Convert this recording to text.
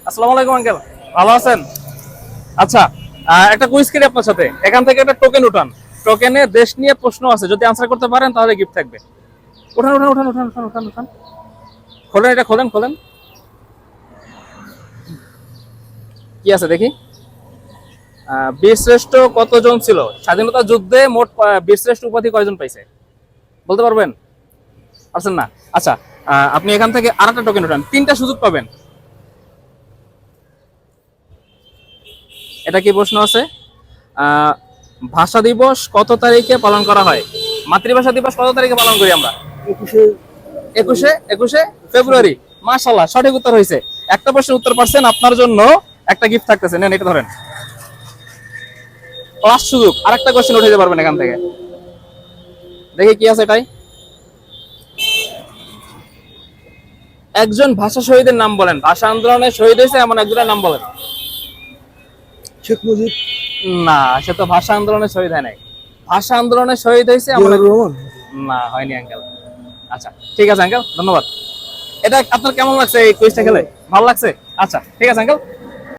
আসসালামু আলাইকুম আঙ্কেল, ভালো আছেন? আচ্ছা, একটা কুইজ করি আপনার সাথে। এখান থেকে একটা টোকেন উঠান। টোকেনে দেশ নিয়ে প্রশ্ন আছে, যদি আনসার করতে পারেন তাহলে গিফট থাকবে। উঠান উঠান উঠান উঠান উঠান উঠান উঠান। খোলেন, এটা খোলেন খোলেন। কি আছে দেখি। বীরশ্রেষ্ঠ কতজন ছিল স্বাধীনতা যুদ্ধে? মোট বীরশ্রেষ্ঠ উপাধি কয়জন পাইছে বলতে পারবেন? পারছেন না? আচ্ছা, আপনি এখান থেকে আরেকটা টোকেন উঠান, তিনটা সুযোগ পাবেন। এটা কি প্রশ্ন আছে? আহ, ভাষা দিবস কত তারিখে পালন করা হয়? মাতৃভাষা দিবস কত তারিখে পালন করি আমরা? 21শে ফেব্রুয়ারি। মাশাআল্লাহ, সঠিক উত্তর হয়েছে। একটা প্রশ্নের উত্তর পারছেন, আপনার জন্য একটা গিফট থাকতেছে, নেন এটা ধরেন। লাস্ট সুযোগ, আরেকটা কোশ্চেন উঠে যেতে পারবেন এখান থেকে। দেখি কি আছে এটাই। একজন ভাষা শহীদের নাম বলেন, ভাষা আন্দোলনে শহীদ হয়েছে এমন একজনের নাম বলেন। শেখ মুজিব। না, সে তো ভাষা আন্দোলনে শহীদ হয় নাই। ভাষা আন্দোলনে শহীদ হয়েছে এমন জিয়াউর রহমান। না, হয়নি আঙ্কেল। আচ্ছা, ঠিক আছে আঙ্কেল, ধন্যবাদ। এটা আপনার কেমন লাগছে এই কুইজটা খেলে? ভালো লাগছে? আচ্ছা, ঠিক আছে আঙ্কেল,